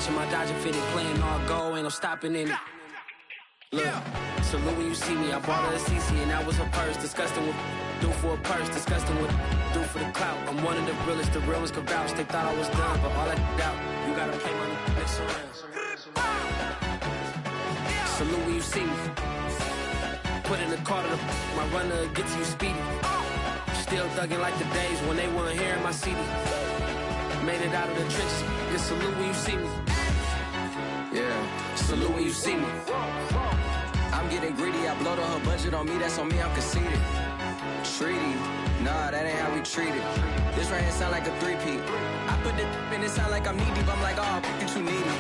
in my Dodger fitted, playing all go, ain't no stopping in it. Look, salute when you see me. I bought her a CC and that was her purse. Disgusting what do for a purse. Disgusting what do for the clout. I'm one of the realest, the real ones could vouch. They thought I was done, but all I doubt. You gotta play my next around. Salute when you see me. Put in the car to my runner gets you speedy. Still thugging like the days when they weren't here in my CD. Made it out of the trenches. Just salute when you see me. Yeah, salute when you see me. I'm getting greedy, I blowed all her budget on me, that's on me, I'm conceited. Treaty, nah, that ain't how we treat it. This right here sound like a three-peat. I put the in it sound like I'm knee deep, I'm like, oh, you too needy.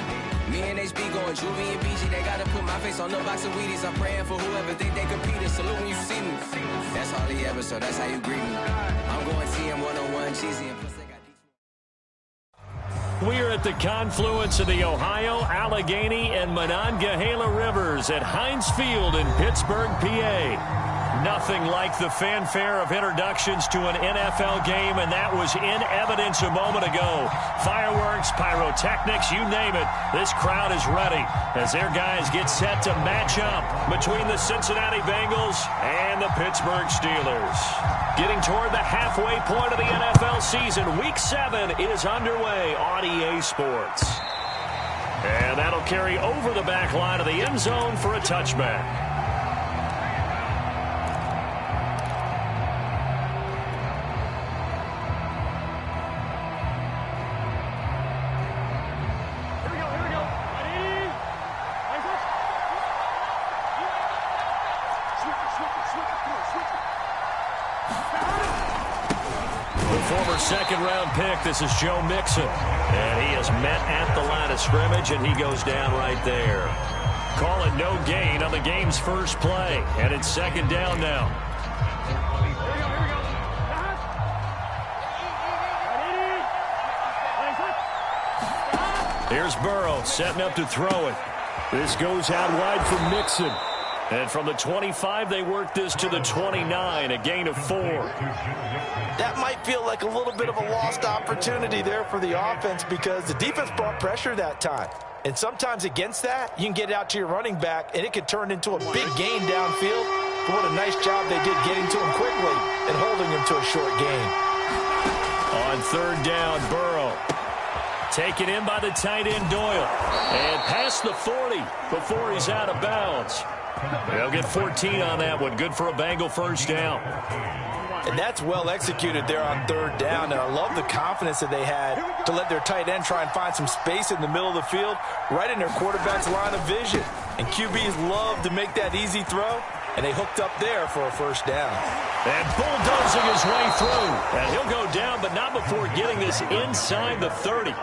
Me and HB going Juvie and BG, they gotta put my face on no box of Wheaties. I'm praying for whoever think they competed, salute when you see me. That's all he ever, so that's how you greet me. I'm going TM 101, cheesy, and plus they got We are at the confluence of the Ohio, Allegheny, and Monongahela Rivers at Heinz Field in Pittsburgh, PA. Nothing like the fanfare of introductions to an NFL game, and that was in evidence a moment ago. Fireworks, pyrotechnics, you name it. This crowd is ready as their guys get set to match up between the Cincinnati Bengals and the Pittsburgh Steelers. Getting toward the halfway point of the NFL season, Week 7 is underway on EA Sports. And that'll carry over the back line of the end zone for a touchback. Second-round pick, this is Joe Mixon. And he is met at the line of scrimmage, and he goes down right there. Call it no gain on the game's first play. And it's second down now. Here's Burrow setting up to throw it. This goes out wide for Mixon. And from the 25, they work this to the 29, a gain of 4. That might feel like a little bit of a lost opportunity there for the offense because the defense brought pressure that time. And sometimes against that, you can get it out to your running back, and it could turn into a big gain downfield. But what a nice job they did getting to him quickly and holding him to a short gain. On third down, Burrow. Taken in by the tight end, Doyle. And past the 40 before he's out of bounds. They'll get 14 on that one. Good for a Bengal first down. And that's well executed there on third down. And I love the confidence that they had to let their tight end try and find some space in the middle of the field, right in their quarterback's line of vision. And QBs love to make that easy throw, and they hooked up there for a first down. And bulldozing his way through. And he'll go down, but not before getting this inside the 30.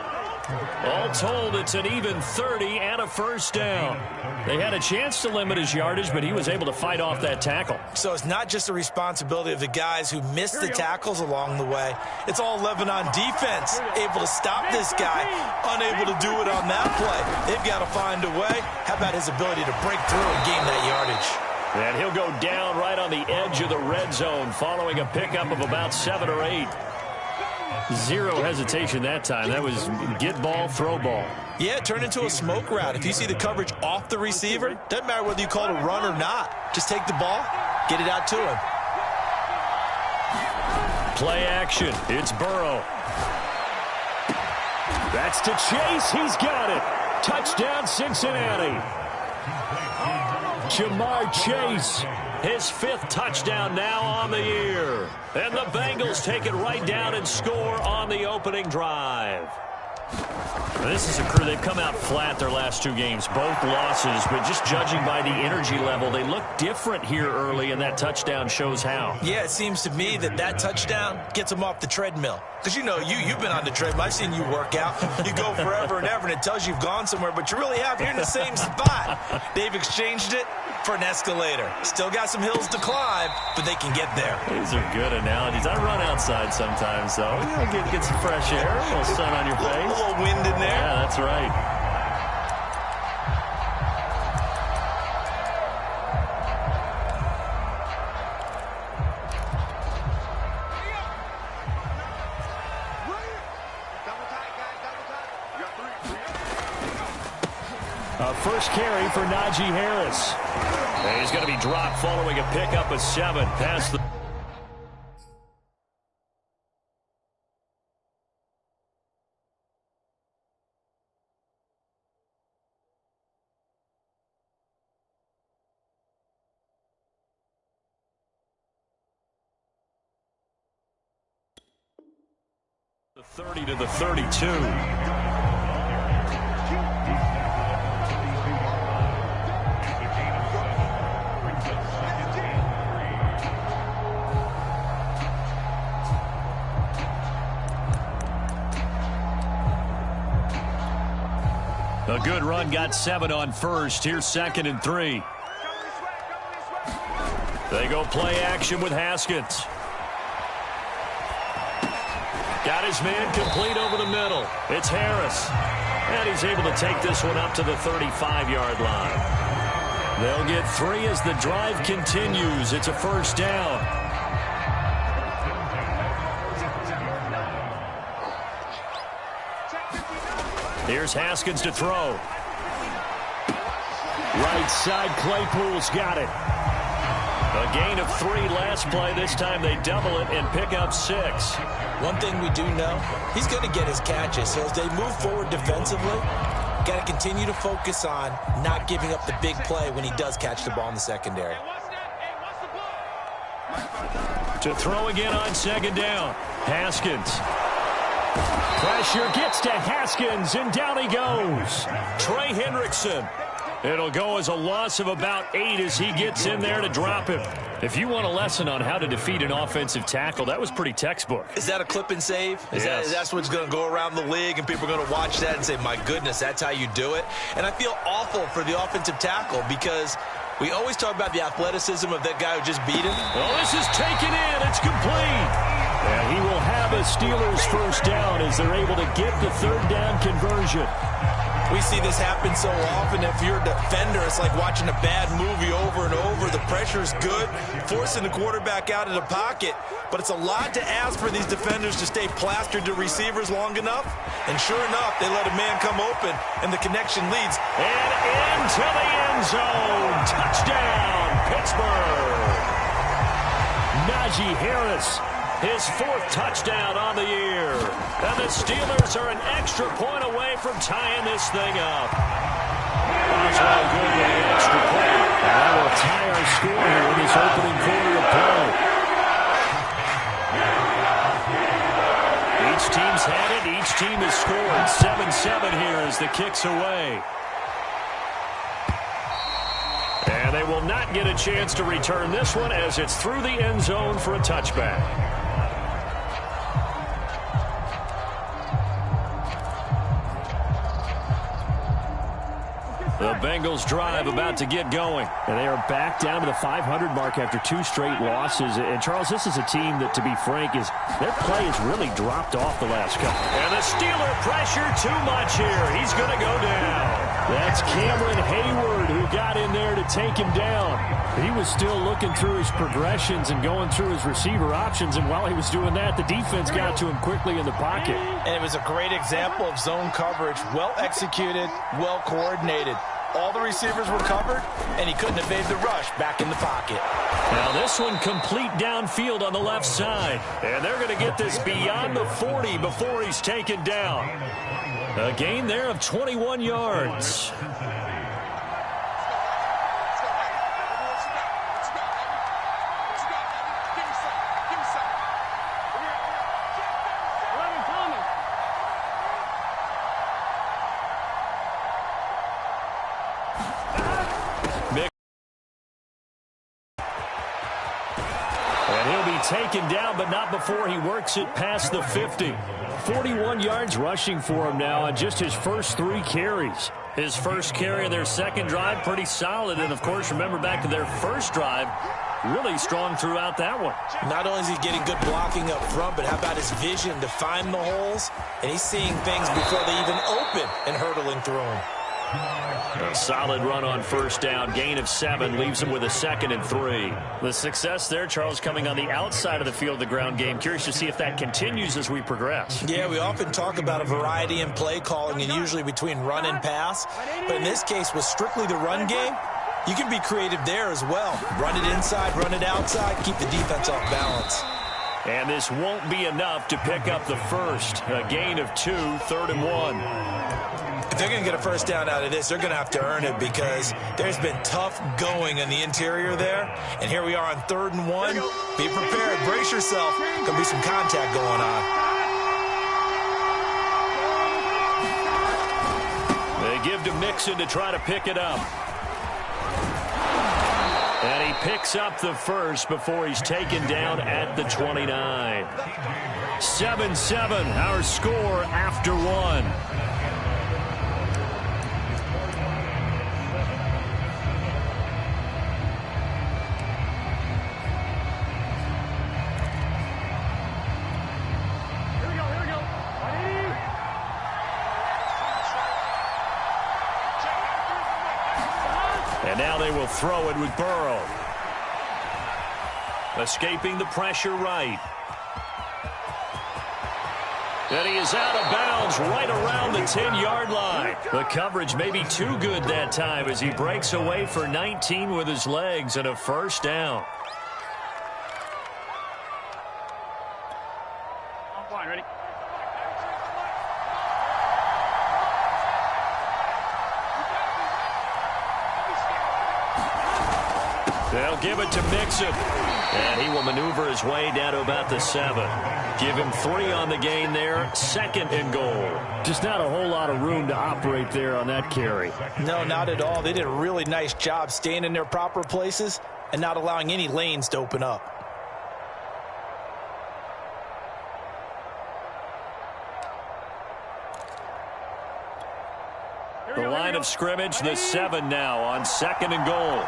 All told, it's an even 30 and a first down. They had a chance to limit his yardage, but he was able to fight off that tackle. So it's not just the responsibility of the guys who missed the tackles along the way. It's all Lebanon defense, able to stop this guy, unable to do it on that play. They've got to find a way. How about his ability to break through and gain that yardage? And he'll go down right on the edge of the red zone following a pickup of about 7 or 8. Zero hesitation that time. That was get ball, throw ball. Yeah, it turned into a smoke route. If you see the coverage off the receiver, doesn't matter whether you call it a run or not. Just take the ball, get it out to him. Play action. It's Burrow. That's to Chase. He's got it. Touchdown, Cincinnati. Jamar Chase. His 5th touchdown now on the year. And the Bengals take it right down and score on the opening drive. This is a crew. They've come out flat their last 2 games, both losses, but just judging by the energy level, they look different here early, and that touchdown shows how. Yeah, it seems to me that touchdown gets them off the treadmill. Because, you know, you've been on the treadmill. I've seen you work out. You go forever and ever, and it tells you you've gone somewhere, but you really have. You're in the same spot. They've exchanged it for an escalator. Still got some hills to climb, but they can get there. These are good analogies. I run outside sometimes, though. You know, get some fresh air, a little sun on your face. A little wind in there. Yeah, that's right. A first carry for Najee Harris. And he's going to be dropped following a pickup of 7 past the... The 30 to the 32. A good run, got 7 on first. Here's 2nd and 3. They go play action with Haskins. Got his man complete over the middle. It's Harris. And he's able to take this one up to the 35-yard line. They'll get 3 as the drive continues. It's a first down. Here's Haskins to throw. Right side, Claypool's got it. A gain of 3 last play. This time they double it and pick up 6. One thing we do know, he's going to get his catches. So as they move forward defensively, got to continue to focus on not giving up the big play when he does catch the ball in the secondary. To throw again on 2nd down. Haskins. Pressure gets to Haskins, and down he goes. Trey Hendrickson. It'll go as a loss of about 8 as he gets in there to drop him. If you want a lesson on how to defeat an offensive tackle, that was pretty textbook. Is that a clip and save? Yes. That's what's going to go around the league, and people are going to watch that and say, my goodness, that's how you do it? And I feel awful for the offensive tackle because we always talk about the athleticism of that guy who just beat him. Well, this is taken in. It's complete. And he will have a Steelers first down as they're able to get the 3rd down conversion. We see this happen so often. If you're a defender, it's like watching a bad movie over and over. The pressure is good, forcing the quarterback out of the pocket. But it's a lot to ask for these defenders to stay plastered to receivers long enough. And sure enough, they let a man come open, and the connection leads. And into the end zone. Touchdown, Pittsburgh. Najee Harris. His 4th touchdown on the year. And the Steelers are an extra point away from tying this thing up. That's all good with the extra point. And that will tie our score here in this opening quarter of play. Each team's had it. Each team has scored. 7-7 here as the kick's away. And they will not get a chance to return this one as it's through the end zone for a touchback. The Bengals drive about to get going. And they are back down to the 500 mark after 2 straight losses. And, Charles, this is a team that, to be frank, their play has really dropped off the last couple. And the Steeler pressure too much here. He's going to go down. That's Cameron Hayward who got in there to take him down. He was still looking through his progressions and going through his receiver options. And while he was doing that, the defense got to him quickly in the pocket. And it was a great example of zone coverage. Well executed, well coordinated. All the receivers were covered, and he couldn't evade the rush back in the pocket. Now this one complete downfield on the left side. And they're going to get this beyond the 40 before he's taken down. A gain there of 21 yards. Taken down, but not before he works it past the 50. 41 yards rushing for him now on just his first 3 carries. His first carry of their second drive, pretty solid. And, of course, remember back to their first drive, really strong throughout that one. Not only is he getting good blocking up front, but how about his vision to find the holes? And he's seeing things before they even open and hurdling through them. A solid run on first down. Gain of 7 leaves him with a 2nd and 3. The success there, Charles, coming on the outside of the field, the ground game. Curious to see if that continues as we progress. Yeah, we often talk about a variety in play calling and usually between run and pass. But in this case, with strictly the run game, you can be creative there as well. Run it inside, run it outside, keep the defense off balance. And this won't be enough to pick up the first. A gain of 2, 3rd and 1. If they're going to get a first down out of this, they're going to have to earn it because there's been tough going in the interior there. And here we are on 3rd and 1. Be prepared. Brace yourself. Going to be some contact going on. They give to Mixon to try to pick it up. And he picks up the first before he's taken down at the 29. 7-7, our score after 1. And now they will throw it with Burrow. Escaping the pressure right. And he is out of bounds right around the 10-yard line. The coverage may be too good that time as he breaks away for 19 with his legs and a first down. Ready? They'll give it to Mixon. And he will maneuver his way down to about the 7. Give him 3 on the gain there. 2nd and goal. Just not a whole lot of room to operate there on that carry. No, not at all. They did a really nice job staying in their proper places and not allowing any lanes to open up. The line of scrimmage, the 7 now on 2nd and goal.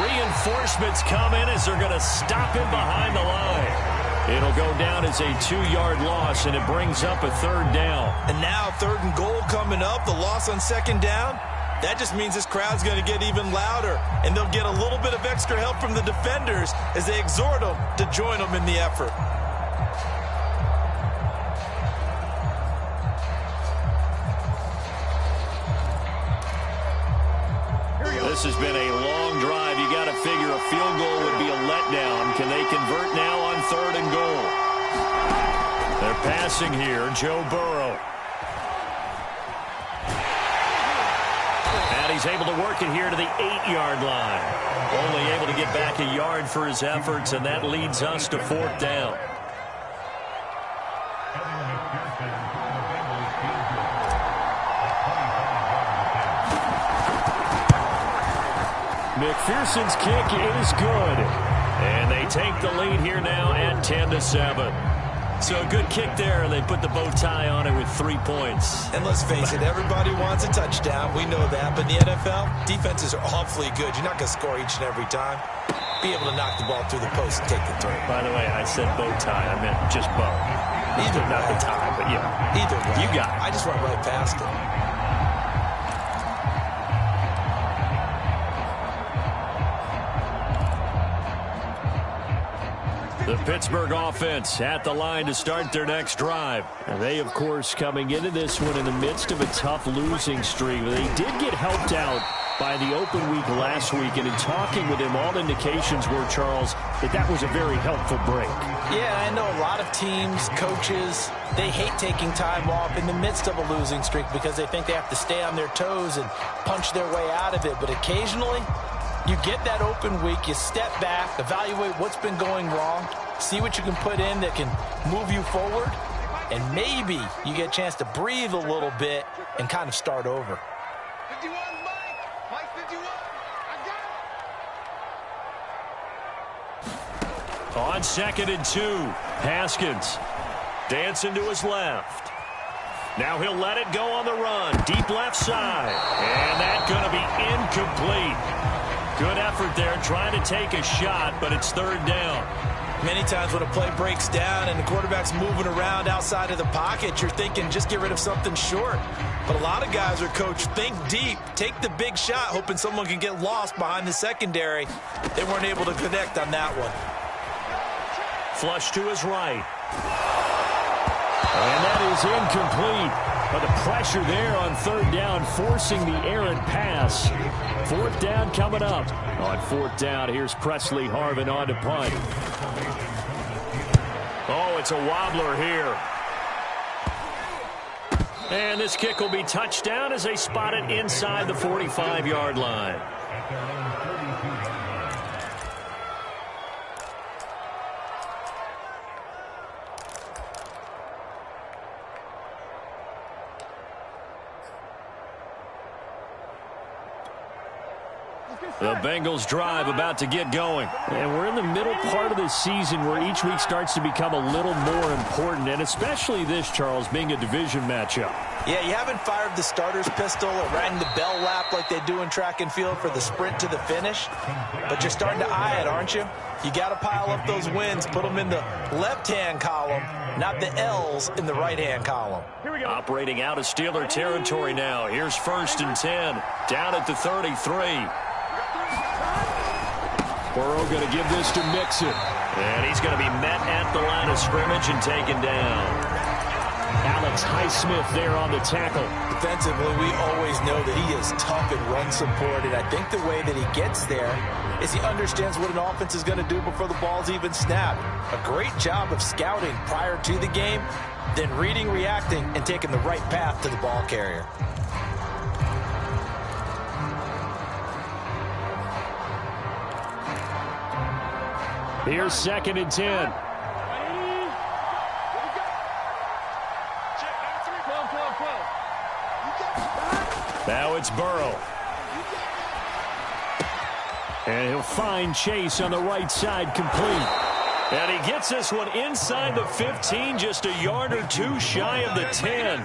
Reinforcements come in as they're going to stop him behind the line. It'll go down as a 2-yard loss, and it brings up a 3rd down. And now 3rd and goal coming up, the loss on 2nd down. That just means this crowd's going to get even louder, and they'll get a little bit of extra help from the defenders as they exhort them to join them in the effort. This has been a long drive. You got to figure a field goal would be a letdown. Can they convert now on 3rd and goal? They're passing here. Joe Burrow. And he's able to work it here to the 8-yard line. Only able to get back a yard for his efforts, and that leads us to 4th down. McPherson's kick is good. And they take the lead here now at 10-7. So a good kick there, and they put the bow tie on it with 3 points. And let's face it, everybody wants a touchdown. We know that. But in the NFL, defenses are awfully good. You're not going to score each and every time. Be able to knock the ball through the post and take the throw. By the way, I said bow tie. I meant just bow. Either not way. the tie, but yeah. Either way. You got it. I just went right past it. The Pittsburgh offense at the line to start their next drive. And they, of course, coming into this one in the midst of a tough losing streak. They did get helped out by the open week last week. And in talking with him, all indications were, Charles, that was a very helpful break. Yeah, I know a lot of teams, coaches, they hate taking time off in the midst of a losing streak because they think they have to stay on their toes and punch their way out of it. But occasionally, you get that open week, you step back, evaluate what's been going wrong, see what you can put in that can move you forward, and maybe you get a chance to breathe a little bit and kind of start over. 51, Mike 51. I got it. On 2nd and 2, Haskins dancing to his left. Now he'll let it go on the run. Deep left side. And that's going to be incomplete. Good effort there, trying to take a shot, but it's third down. Many times when a play breaks down and the quarterback's moving around outside of the pocket, you're thinking just get rid of something short. But a lot of guys are coached, think deep, take the big shot, hoping someone can get lost behind the secondary. They weren't able to connect on that one. Flush to his right. And that is incomplete. But the pressure there on third down, forcing the errant pass. Fourth down coming up. On fourth down, here's Presley Harvin on to punt. Oh, it's a wobbler here. And this kick will be touchdown as they spot it inside the 45-yard line. The Bengals drive about to get going. And we're in the middle part of this season where each week starts to become a little more important, and especially this, Charles, being a division matchup. Yeah, you haven't fired the starter's pistol or rang the bell lap like they do in track and field for the sprint to the finish, but you're starting to eye it, aren't you? You got to pile up those wins, put them in the left-hand column, not the L's in the right-hand column. Operating out of Steeler territory now. Here's 1st and 10, down at the 33. Burrow going to give this to Mixon. And he's going to be met at the line of scrimmage and taken down. Alex Highsmith there on the tackle. Defensively, we always know that he is tough in run support, and I think the way that he gets there is he understands what an offense is going to do before the ball's even snapped. A great job of scouting prior to the game, then reading, reacting, and taking the right path to the ball carrier. Here's 2nd and 10. Now it's Burrow. And he'll find Chase on the right side, complete. And he gets this one inside the 15, just a yard or two shy of the 10.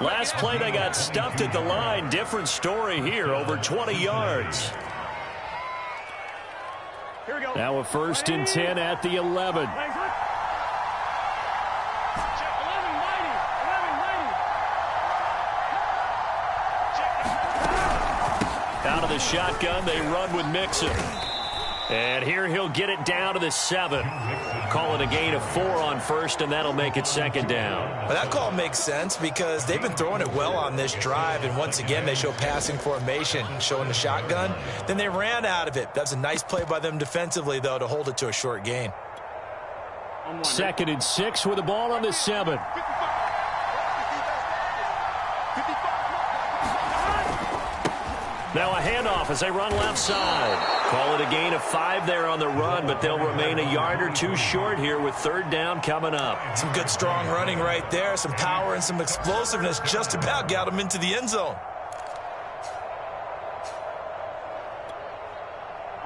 Last play they got stuffed at the line. Different story here, over 20 yards. Now a 1st and 10 at the 11. Out of the shotgun, they run with Mixon. And here he'll get it down to the 7. Call it a gain of 4 on 1st, and that'll make it 2nd down. Well, that call makes sense because they've been throwing it well on this drive, and once again they show passing formation, showing the shotgun. Then they ran out of it. That's a nice play by them defensively, though, to hold it to a short gain. 2nd and 6 with the ball on the 7. Now a handoff as they run left side. Call it a gain of 5 there on the run, but they'll remain a yard or two short here with 3rd down coming up. Some good strong running right there. Some power and some explosiveness just about got them into the end zone.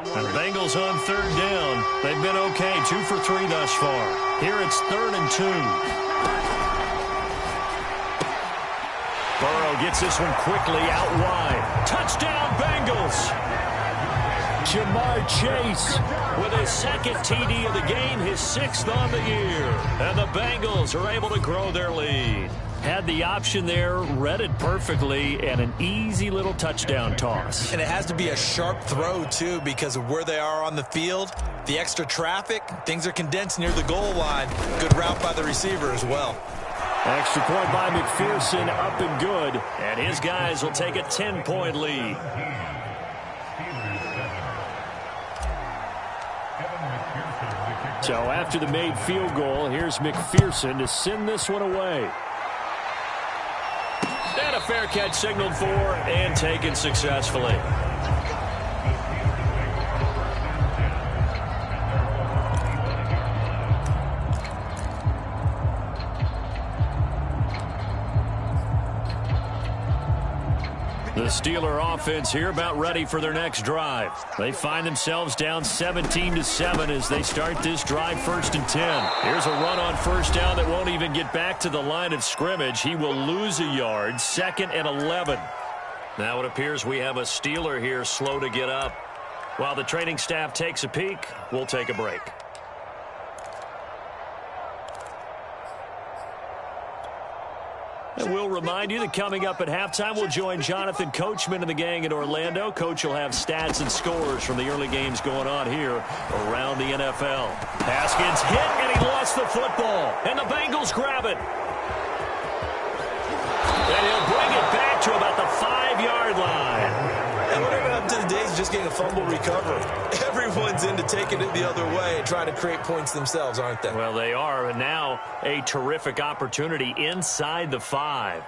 And Bengals on 3rd down. They've been okay, 2 for 3 thus far. Here it's 3rd and 2. Burrow gets this one quickly out wide. Touchdown, Bengals! Jamar Chase with his 2nd TD of the game, his 6th on the year. And the Bengals are able to grow their lead. Had the option there, read it perfectly, and an easy little touchdown toss. And it has to be a sharp throw, too, because of where they are on the field. The extra traffic, things are condensed near the goal line. Good route by the receiver as well. Extra point by McPherson, up and good. And his guys will take a 10-point lead. So after the made field goal, here's McPherson to send this one away. And a fair catch signaled for and taken successfully. The Steeler offense here about ready for their next drive. They find themselves down 17-7 as they start this drive 1st and 10. Here's a run on 1st down that won't even get back to the line of scrimmage. He will lose a yard, 2nd and 11. Now it appears we have a Steeler here slow to get up. While the training staff takes a peek, we'll take a break. And we'll remind you that coming up at halftime, we'll join Jonathan Coachman and the gang in Orlando. Coach will have stats and scores from the early games going on here around the NFL. Haskins hit, and he lost the football. And the Bengals grab it. And he'll bring it back to about the 5-yard line. And whatever happened to the days of just getting a fumble recovery? Everyone's into taking it the other way and trying to create points themselves, aren't they? Well, they are, and now a terrific opportunity inside the 5.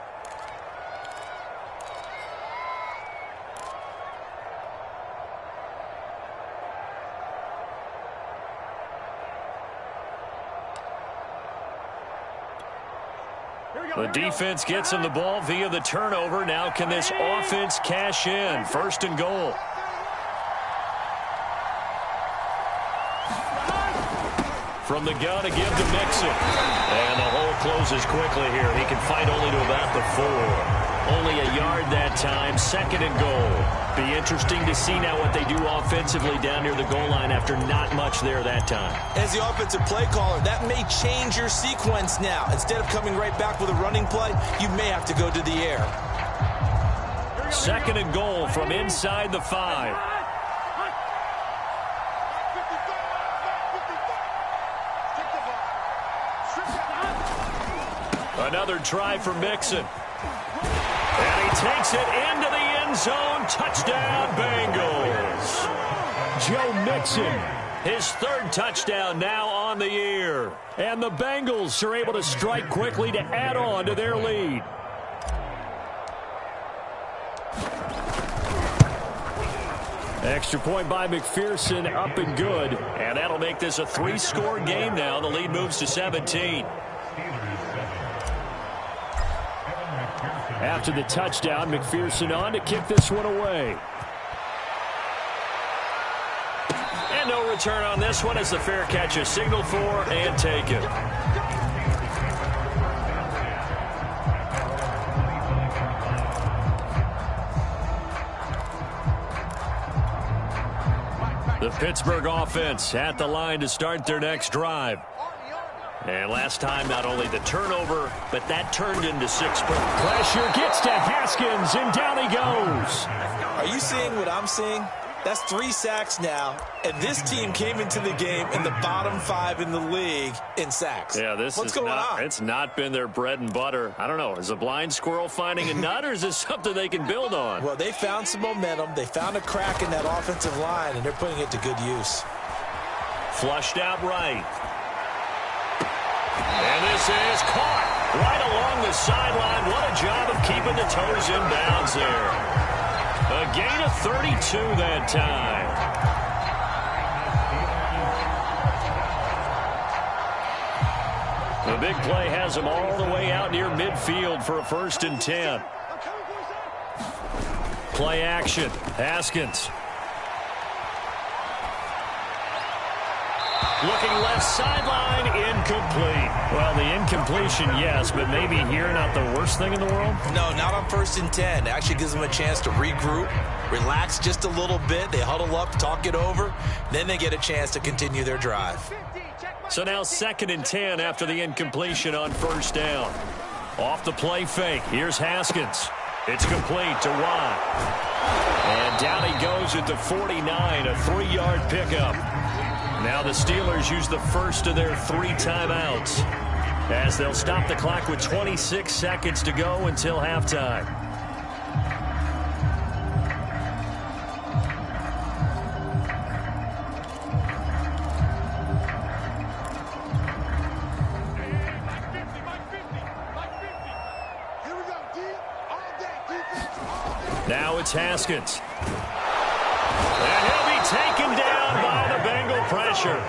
The defense gets him the ball via the turnover. Now can this offense cash in? 1st and goal. From the gun to give to Mixon. And the hole closes quickly here. He can fight only to about the 4. Only a yard that time. 2nd and goal. Be interesting to see now what they do offensively down near the goal line after not much there that time. As the offensive play caller, that may change your sequence now. Instead of coming right back with a running play, you may have to go to the air. 2nd and goal from inside the 5. Another try for Mixon. And he takes it into the end zone. Touchdown, Bengals. Joe Mixon, his 3rd touchdown now on the year. And the Bengals are able to strike quickly to add on to their lead. Extra point by McPherson, up and good. And that'll make this a 3-score game now. The lead moves to 17. After the touchdown, McPherson on to kick this one away. And no return on this one as the fair catch is signaled for and taken. The Pittsburgh offense at the line to start their next drive. And last time, not only the turnover, but that turned into 6 points. Pressure gets to Haskins, and down he goes. Are you seeing what I'm seeing? That's 3 sacks now, and this team came into the game in the bottom 5 in the league in sacks. Yeah, what's going on? It's not been their bread and butter. I don't know. Is a blind squirrel finding a nut, or is this something they can build on? Well, they found some momentum. They found a crack in that offensive line, and they're putting it to good use. Flushed out right. And this is caught right along the sideline. What a job of keeping the toes in bounds there. A gain of 32 that time. The big play has him all the way out near midfield for a 1st and 10. Play action. Haskins. Looking left sideline, incomplete. Well, the incompletion, yes, but maybe here not the worst thing in the world? No, not on 1st and 10. It actually gives them a chance to regroup, relax just a little bit. They huddle up, talk it over. Then they get a chance to continue their drive. So now 2nd and 10 after the incompletion on 1st down. Off the play fake. Here's Haskins. It's complete to Watt. And down he goes at the 49, a 3-yard pickup. Now the Steelers use the first of their 3 timeouts as they'll stop the clock with 26 seconds to go until halftime. Now it's Haskins. And he'll be taken down by the Bengal pressure.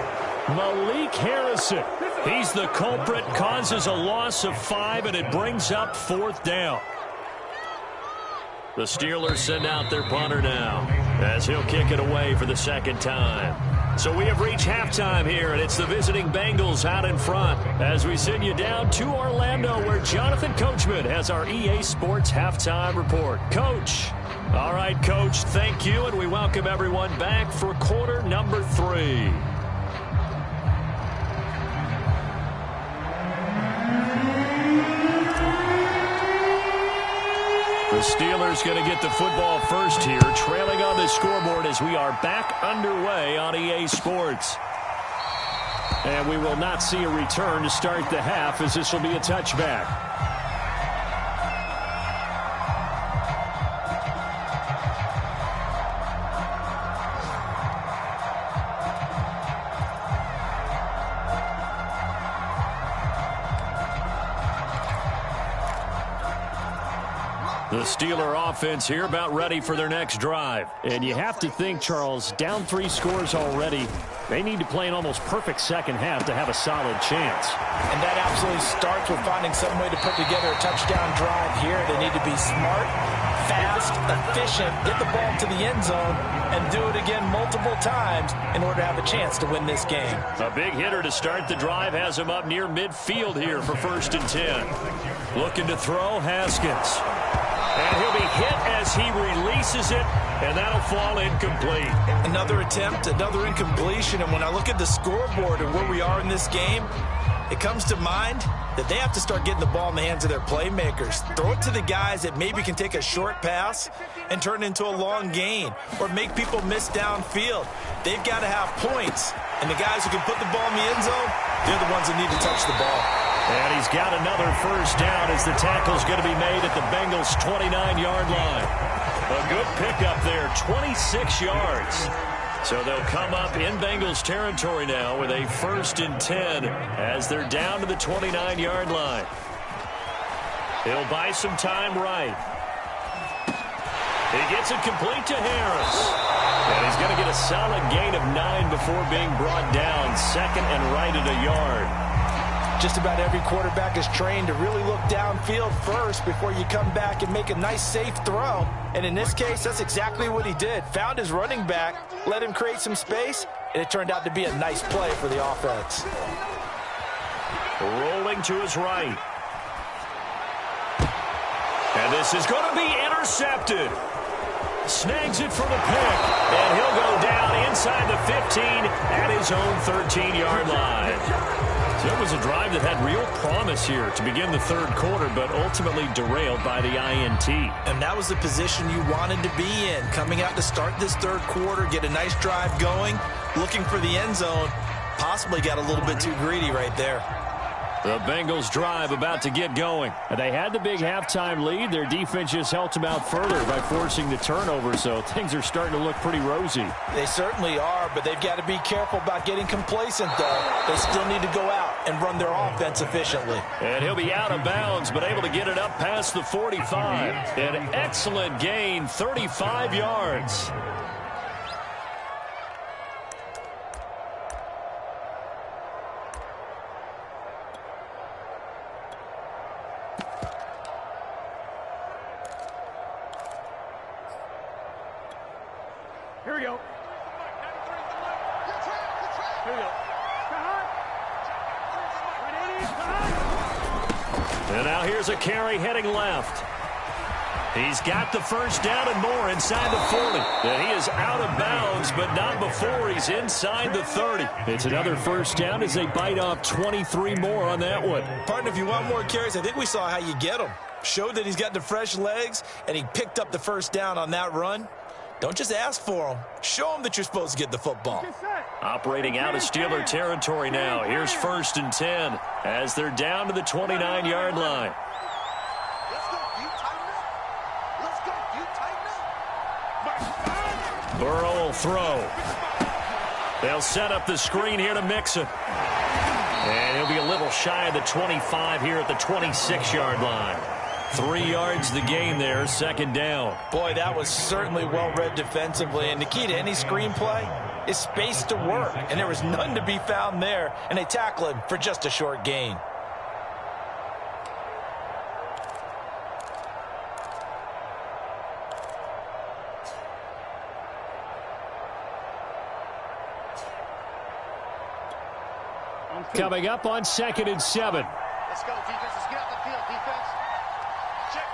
Malik Harrison. He's the culprit, causes a loss of 5, and it brings up 4th down. The Steelers send out their punter now as he'll kick it away for the 2nd time. So we have reached halftime here, and it's the visiting Bengals out in front as we send you down to Orlando where Jonathan Coachman has our EA Sports halftime report. Coach. All right, Coach, thank you, and we welcome everyone back for quarter number 3. The Steelers going to get the football first here, trailing on the scoreboard as we are back underway on EA Sports. And we will not see a return to start the half, as this will be a touchback. The Steeler offense here about ready for their next drive. And you have to think, Charles, down 3 scores already. They need to play an almost perfect second half to have a solid chance. And that absolutely starts with finding some way to put together a touchdown drive here. They need to be smart, fast, efficient, get the ball to the end zone, and do it again multiple times in order to have a chance to win this game. A big hitter to start the drive has him up near midfield here for 1st and 10. Looking to throw, Haskins. And he'll be hit as he releases it, and that'll fall incomplete. Another attempt, another incompletion, and when I look at the scoreboard and where we are in this game, it comes to mind that they have to start getting the ball in the hands of their playmakers. Throw it to the guys that maybe can take a short pass and turn it into a long gain or make people miss downfield. They've got to have points, and the guys who can put the ball in the end zone, they're the ones that need to touch the ball. And he's got another first down as the tackle's going to be made at the Bengals' 29-yard line. A good pickup there, 26 yards. So they'll come up in Bengals territory now with a 1st and 10 as they're down to the 29-yard line. He'll buy some time right. He gets it complete to Harris. And he's going to get a solid gain of 9 before being brought down. 2nd and right at a yard. Just about every quarterback is trained to really look downfield first before you come back and make a nice, safe throw. And in this case, that's exactly what he did. Found his running back, let him create some space, and it turned out to be a nice play for the offense. Rolling to his right. And this is going to be intercepted. Snags it for the pick, and he'll go down inside the 15 at his own 13-yard line. So it was a drive that had real promise here to begin the 3rd quarter, but ultimately derailed by the INT. And that was the position you wanted to be in, coming out to start this 3rd quarter, get a nice drive going, looking for the end zone. Possibly got a little bit too greedy right there. The Bengals drive about to get going. They had the big halftime lead. Their defense just helped them out further by forcing the turnover, so things are starting to look pretty rosy. They certainly are, but they've got to be careful about getting complacent, though. They still need to go out and run their offense efficiently. And he'll be out of bounds, but able to get it up past the 45. An excellent gain, 35 yards. Here we go. Here we go. And now here's a carry heading left. He's got the first down and more inside the 40. And he is out of bounds, but not before he's inside the 30. It's another first down as they bite off 23 more on that one. Partner, if you want more carries, I think we saw how you get them. Showed that he's got the fresh legs, and he picked up the first down on that run. Don't just ask for them. Show them that you're supposed to get the football. Operating out of Steeler territory now. Here's 1st and 10 as they're down to the 29-yard line. Burrow will throw. They'll set up the screen here to Mixon. And he'll be a little shy of the 25 here at the 26-yard line. 3 yards the gain there, 2nd down. Boy, that was certainly well-read defensively. And the key to any screenplay is space to work. And there was none to be found there. And they tackle him for just a short gain. Coming up on 2nd and 7. Let's go, defense. Let's get out the field, defense. Check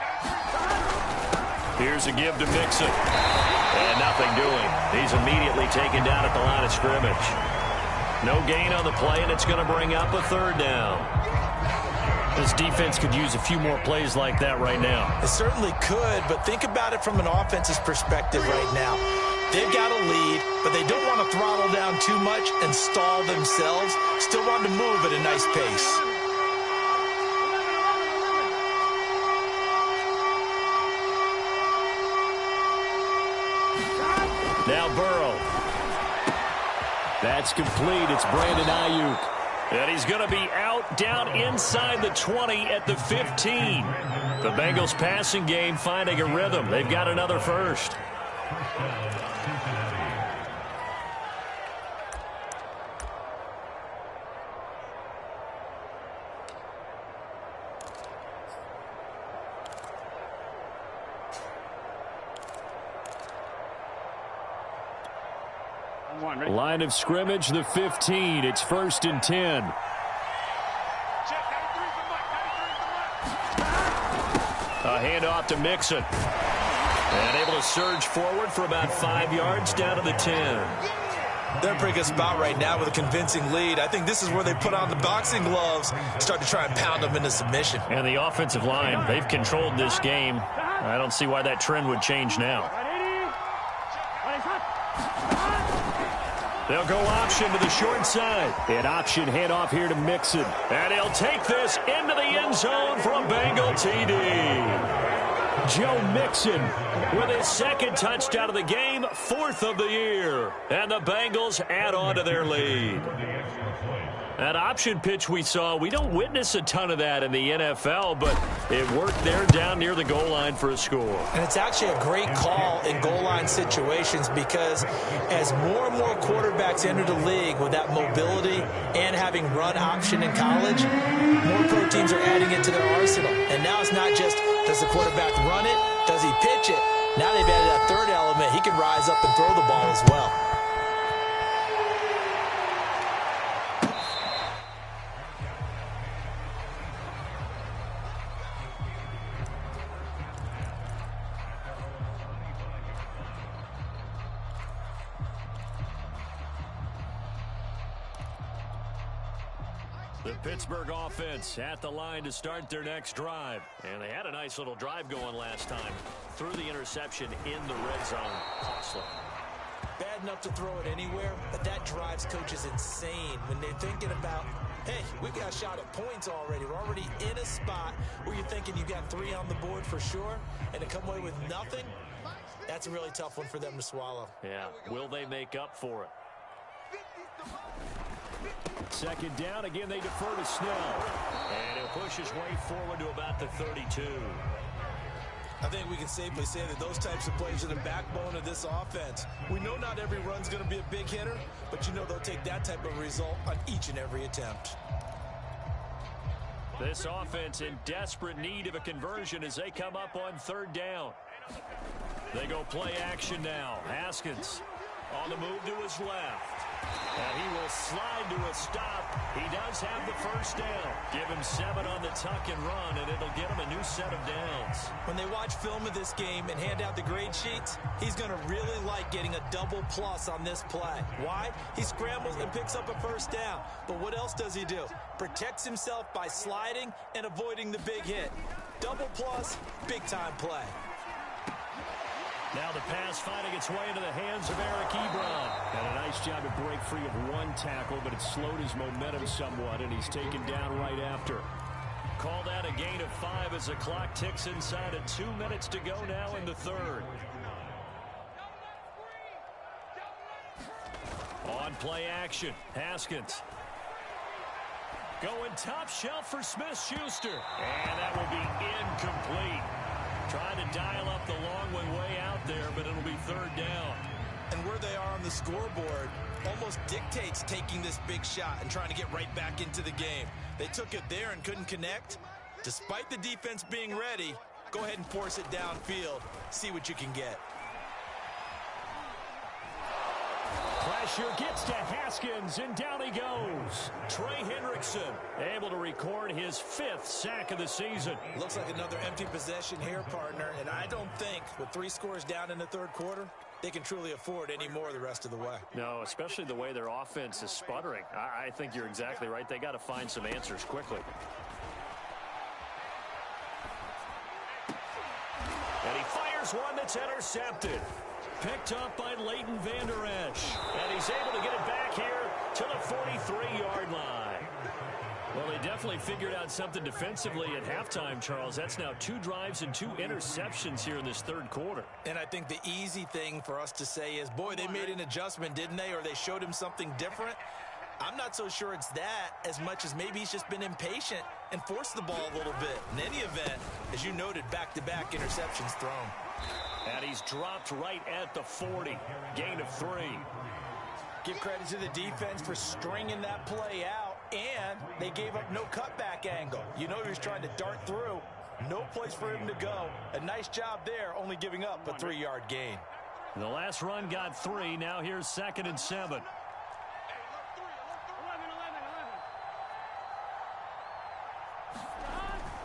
Here's a give to Mixon. And nothing doing. He's immediately taken down at the line of scrimmage. No gain on the play, and it's going to bring up a third down. This defense could use a few more plays like that right now. It certainly could, but think about it from an offense's perspective right now. They've got a lead, but they don't want to throttle down too much and stall themselves. Still want to move at a nice pace. Now Burrow. That's complete. It's Brandon Ayuk. And he's going to be out down inside the 20 at the 15. The Bengals passing game finding a rhythm. They've got another first. Line of scrimmage, the 15. It's 1st and 10. A handoff to Mixon. And able to surge forward for about 5 yards down to the 10. They're in a pretty good spot right now with a convincing lead. I think this is where they put on the boxing gloves, start to try and pound them into submission. And the offensive line, they've controlled this game. I don't see why that trend would change now. They'll go option to the short side. An option handoff here to Mixon. And he'll take this into the end zone for a Bengal TD. Joe Mixon with his second touchdown of the game, 4th of the year. And the Bengals add on to their lead. That option pitch we saw, we don't witness a ton of that in the NFL, but it worked there down near the goal line for a score. And it's actually a great call in goal line situations because as more and more quarterbacks enter the league with that mobility and having run option in college, more pro teams are adding it to their arsenal. And now it's not just, does the quarterback run it? Does he pitch it? Now they've added that third element. He can rise up and throw the ball as well. The Pittsburgh offense at the line to start their next drive. And they had a nice little drive going last time. Threw the interception in the red zone. Costly. Bad enough to throw it anywhere, but that drives coaches insane when they're thinking about, hey, we've got a shot at points already. We're already in a spot where you're thinking you've got 3 on the board for sure, and to come away with nothing, that's a really tough one for them to swallow. Yeah, will they make up for it? Second down. Again, they defer to Snell. And he'll push his way forward to about the 32. I think we can safely say that those types of plays are the backbone of this offense. We know not every run's going to be a big hitter, but you know they'll take that type of result on each and every attempt. This offense in desperate need of a conversion as they come up on 3rd down. They go play action now. Haskins on the move to his left. And he will slide to a stop. He does have the first down. Give him 7 on the tuck and run, and it'll get him a new set of downs. When they watch film of this game and hand out the grade sheets, he's going to really like getting a double plus on this play. Why? He scrambles and picks up a first down. But what else does he do? Protects himself by sliding and avoiding the big hit. Double plus, big-time play. Now the pass finding its way into the hands of Eric Ebron. Had a nice job to break free of 1 tackle, but it slowed his momentum somewhat, and he's taken down right after. Call that a gain of 5 as the clock ticks inside of 2 minutes to go now in the 3rd. On play action, Haskins. Going top shelf for Smith-Schuster. And that will be incomplete. Trying to dial up the long way out there, but it'll be 3rd down. And where they are on the scoreboard almost dictates taking this big shot and trying to get right back into the game. They took it there and couldn't connect. Despite the defense being ready, go ahead and force it downfield. See what you can get. Pressure gets to Haskins, and down he goes. Trey Hendrickson able to record his 5th sack of the season. Looks like another empty possession here, partner, and I don't think with 3 scores down in the third quarter, they can truly afford any more the rest of the way. No, especially the way their offense is sputtering. I think you're exactly right. They got to find some answers quickly. And he fires one that's intercepted. Picked up by Leighton Vander Esch. And he's able to get it back here to the 43-yard line. Well, they definitely figured out something defensively at halftime, Charles. That's now 2 drives and 2 interceptions here in this third quarter. And I think the easy thing for us to say is, boy, they made an adjustment, didn't they? Or they showed him something different. I'm not so sure it's that as much as maybe he's just been impatient and forced the ball a little bit. In any event, as you noted, back-to-back interceptions thrown. And he's dropped right at the 40. Gain of 3. Give credit to the defense for stringing that play out, and they gave up no cutback angle. You know he was trying to dart through. No place for him to go. A nice job there, only giving up a 3-yard gain. The last run got 3. Now here's 2nd and 7.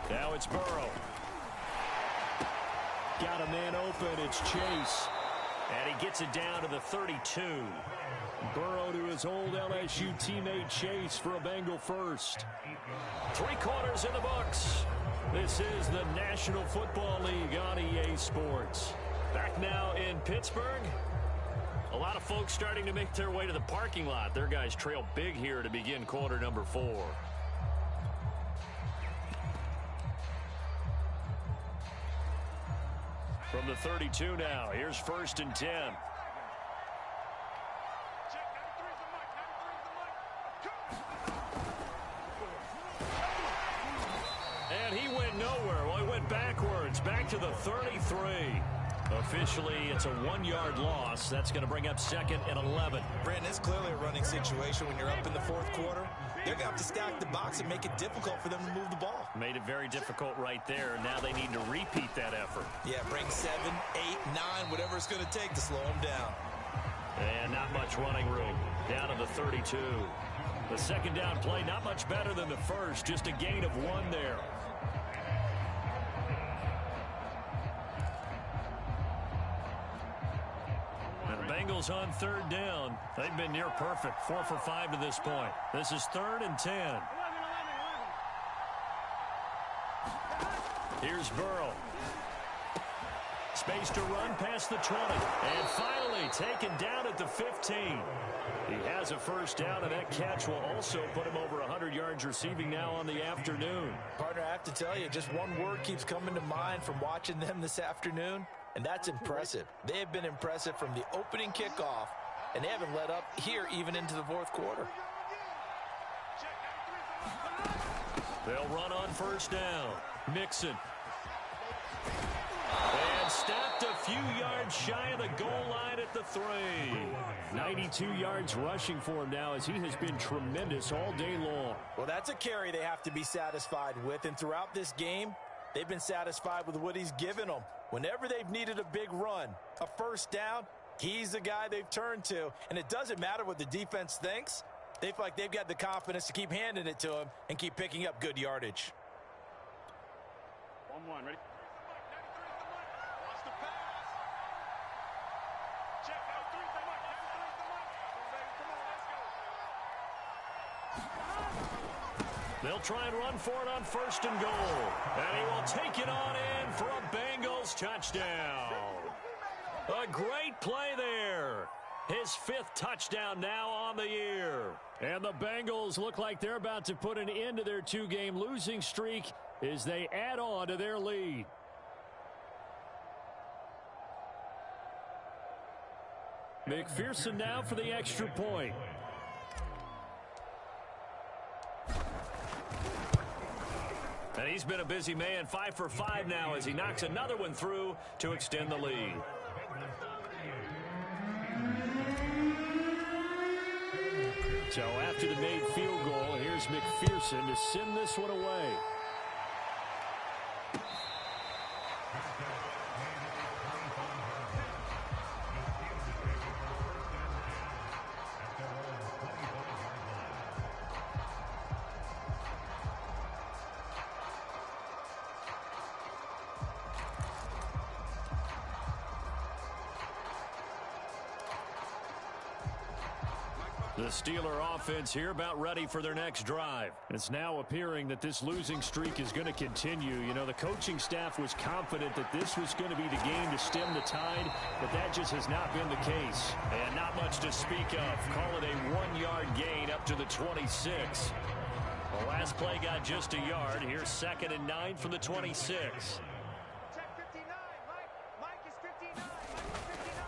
Now it's Burrow. Got a man open. It's Chase. And he gets it down to the 32. Burrow to his old LSU teammate Chase for a Bengal first. 3 quarters in the books. This is the National Football League on EA Sports. Back now in Pittsburgh. A lot of folks starting to make their way to the parking lot. Their guys trail big here to begin quarter number 4. From the 32 now, here's 1st and 10. And he went nowhere. Well, he went backwards, back to the 33. Officially, it's a 1-yard loss. That's going to bring up 2nd and 11. Brandon, it's clearly a running situation when you're up in the 4th quarter. They're going to have to stack the box and make it difficult for them to move the ball. Made it very difficult right there. Now they need to repeat that effort. Yeah, bring 7, 8, 9, whatever it's going to take to slow them down. And not much running room. Down to the 32. The 2nd down play, not much better than the first. Just a gain of 1 there. Bengals on 3rd down. They've been near perfect. 4 for 5 to this point. This is 3rd and 10. Here's Burrow. Space to run past the 20. And finally taken down at the 15. He has a 1st down, and that catch will also put him over 100 yards receiving now on the afternoon. Partner, I have to tell you, just one word keeps coming to mind from watching them this afternoon, and that's impressive. They have been impressive from the opening kickoff, and they haven't let up here even into the 4th quarter. They'll run on 1st down. Mixon. And stopped a few yards shy of the goal line at the 3. 92 yards rushing for him now as he has been tremendous all day long. Well, that's a carry they have to be satisfied with, and throughout this game, they've been satisfied with what he's given them. Whenever they've needed a big run, a 1st down, he's the guy they've turned to. And it doesn't matter what the defense thinks. They feel like they've got the confidence to keep handing it to him and keep picking up good yardage. 1-1, ready? They'll try and run for it on 1st and goal. And he will take it on in for a Bengals touchdown. A great play there. His 5th touchdown now on the year. And the Bengals look like they're about to put an end to their 2-game losing streak as they add on to their lead. McPherson now for the extra point. And he's been a busy man, 5 for 5 now as he knocks another one through to extend the lead. So after the made field goal, here's McPherson to send this one away. The Steeler offense here about ready for their next drive. It's now appearing that this losing streak is going to continue. You know, the coaching staff was confident that this was going to be the game to stem the tide, but that just has not been the case. And not much to speak of. Call it a 1-yard gain up to the 26. The last play got just a yard. Here's 2nd and 9 from the 26.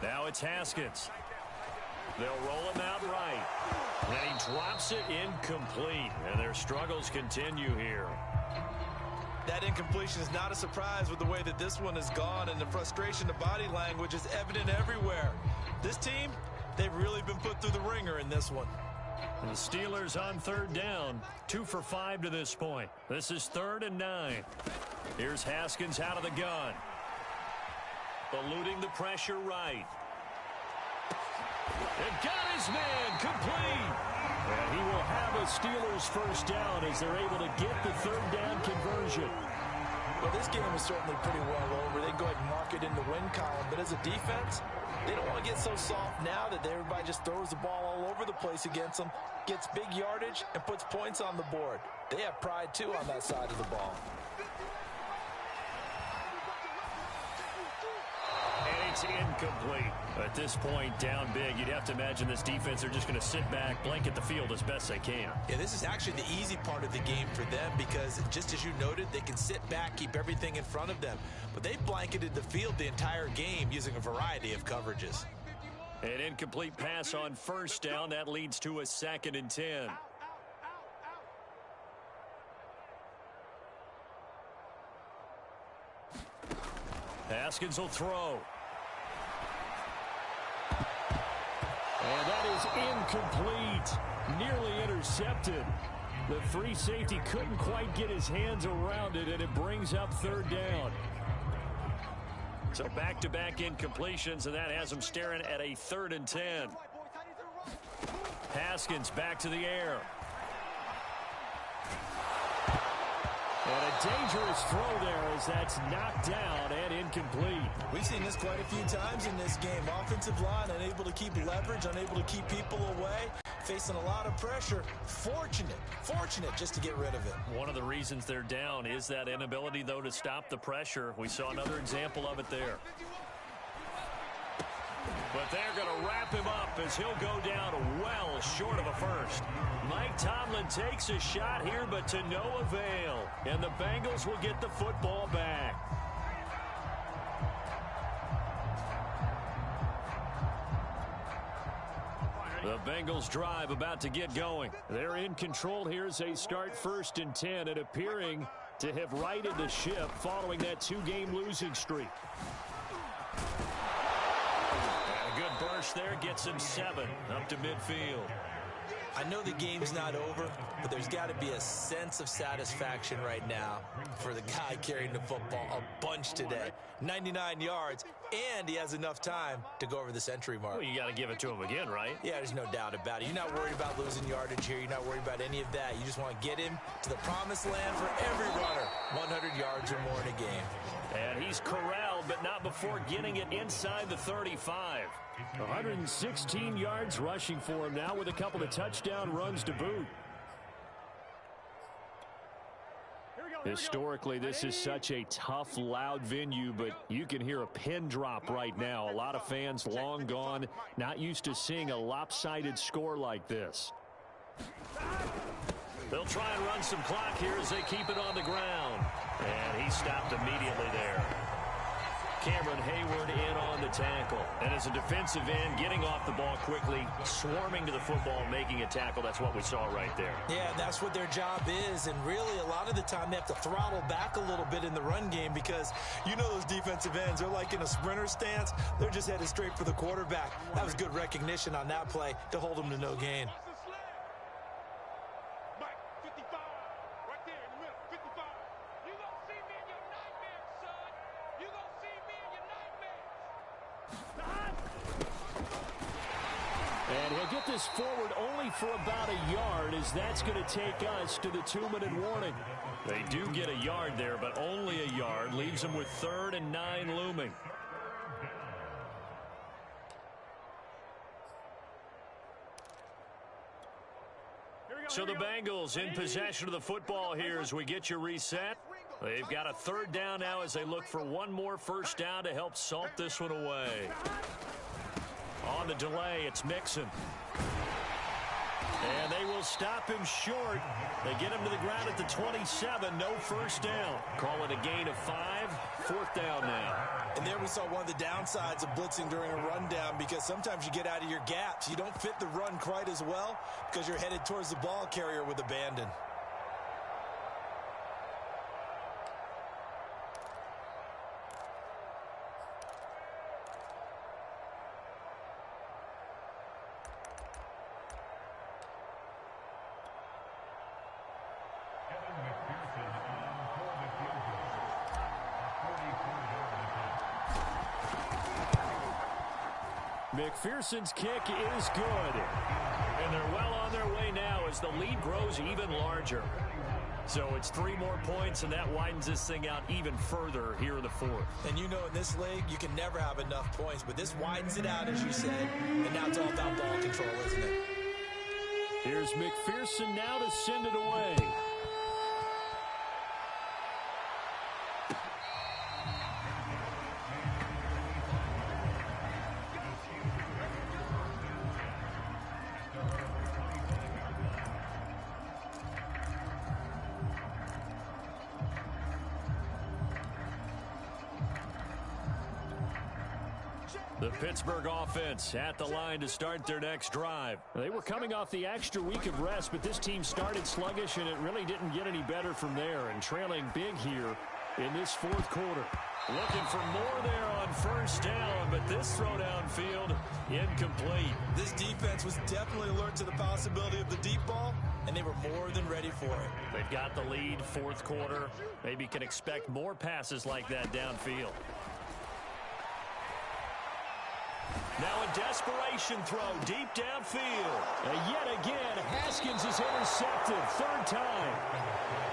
Now it's Haskins. They'll roll him out right. And he drops it incomplete. And their struggles continue here. That incompletion is not a surprise with the way that this one has gone, and the frustration, the body language is evident everywhere. This team, they've really been put through the ringer in this one. And the Steelers on 3rd down, 2 for 5 to this point. This is 3rd and 9. Here's Haskins out of the gun. Eluding the pressure right. And got his man complete. And he will have a Steelers first down as they're able to get the 3rd down conversion. Well, this game is certainly pretty well over. They go ahead and mark it in the win column. But as a defense, they don't want to get so soft now that everybody just throws the ball all over the place against them, gets big yardage, and puts points on the board. They have pride, too, on that side of the ball. And it's incomplete. At this point, down big, you'd have to imagine this defense are just going to sit back, blanket the field as best they can. Yeah, this is actually the easy part of the game for them because, just as you noted, they can sit back, keep everything in front of them. But they blanketed the field the entire game using a variety of coverages. An incomplete pass on 1st down. That leads to a 2nd and 10. Haskins will throw. And that is incomplete. Nearly intercepted. The free safety couldn't quite get his hands around it, and it brings up 3rd down. So back-to-back incompletions, and that has him staring at a 3rd and 10. Haskins back to the air. And a dangerous throw there as that's knocked down and incomplete. We've seen this quite a few times in this game. Offensive line unable to keep leverage, unable to keep people away, facing a lot of pressure. Fortunate just to get rid of it. One of the reasons they're down is that inability, though, to stop the pressure. We saw another example of it there. But they're going to wrap him up as he'll go down well short of a first. Mike Tomlin takes a shot here, but to no avail. And the Bengals will get the football back. The Bengals drive about to get going. They're in control here as they start 1st and 10 and appearing to have righted the ship following that 2-game losing streak. Good burst there, gets him 7 up to midfield. I know the game's not over, but there's got to be a sense of satisfaction right now for the guy carrying the football a bunch today. 99 yards, and he has enough time to go over the century mark. Well, you got to give it to him again, right? Yeah, there's no doubt about it. You're not worried about losing yardage here. You're not worried about any of that. You just want to get him to the promised land for every runner. 100 yards or more in a game. And he's corralled, but not before getting it inside the 35. 116 yards rushing for him now with a couple of touchdown runs to boot. Historically, this is such a tough, loud venue, but you can hear a pin drop right now. A lot of fans long gone, not used to seeing a lopsided score like this. They'll try and run some clock here as they keep it on the ground. And he stopped immediately there. Cameron Hayward in on the tackle. And as a defensive end, getting off the ball quickly, swarming to the football, making a tackle. That's what we saw right there. Yeah, that's what their job is. And really, a lot of the time, they have to throttle back a little bit in the run game because you know those defensive ends, they're like in a sprinter stance. They're just headed straight for the quarterback. That was good recognition on that play to hold them to no gain. And he'll get this forward only for about a yard, as that's going to take us to the 2-minute warning. They do get a yard there, but only a yard. Leaves them with 3rd and 9 looming. So the Bengals in possession of the football here as we get you reset. They've got a third down now as they look for one more first down to help salt this one away. On the delay, it's Mixon. And they will stop him short. They get him to the ground at the 27. No first down. Call it a gain of 5. Fourth down now. And there we saw one of the downsides of blitzing during a rundown, because sometimes you get out of your gaps. You don't fit the run quite as well because you're headed towards the ball carrier with abandon. McPherson's kick is good. And they're well on their way now as the lead grows even larger. So it's 3 more points, and that widens this thing out even further here in the fourth. And you know, in this league, you can never have enough points, but this widens it out, as you said, and now it's all about ball control, isn't it? Here's McPherson now to send it away. The Pittsburgh offense at the line to start their next drive. They were coming off the extra week of rest, but this team started sluggish, and it really didn't get any better from there, and trailing big here in this fourth quarter. Looking for more there on first down, but this throw downfield incomplete. This defense was definitely alert to the possibility of the deep ball, and they were more than ready for it. They've got the lead, fourth quarter. Maybe can expect more passes like that downfield. Now a desperation throw deep downfield. And yet again, Haskins is intercepted. Third time.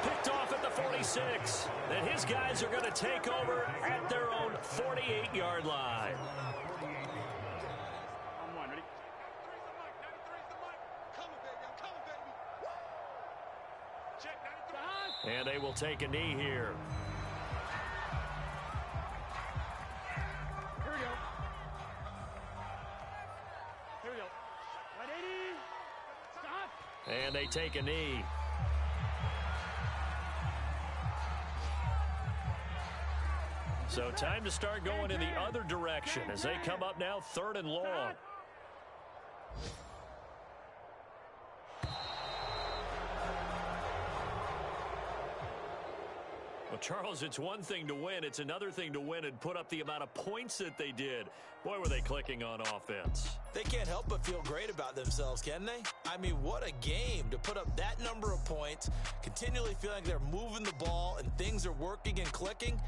Picked off at the 46. And his guys are going to take over at their own 48-yard line. And they will take a knee here. And they take a knee. So time to start going in the other direction as they come up now 3rd and long. Well, Charles, it's one thing to win. It's another thing to win and put up the amount of points that they did. Boy, were they clicking on offense. They can't help but feel great about themselves, can they? I mean, what a game to put up that number of points, continually feeling like they're moving the ball and things are working and clicking.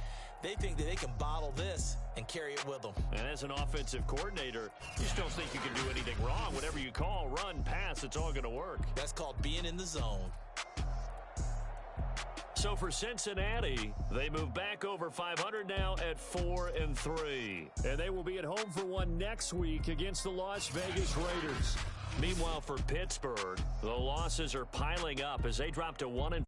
They think that they can bottle this and carry it with them. And as an offensive coordinator, you just don't think you can do anything wrong. Whatever you call, run, pass, it's all going to work. That's called being in the zone. So for Cincinnati, they move back over 500 now at 4-3. And they will be at home for one next week against the Las Vegas Raiders. Meanwhile, for Pittsburgh, the losses are piling up as they drop to 1-4.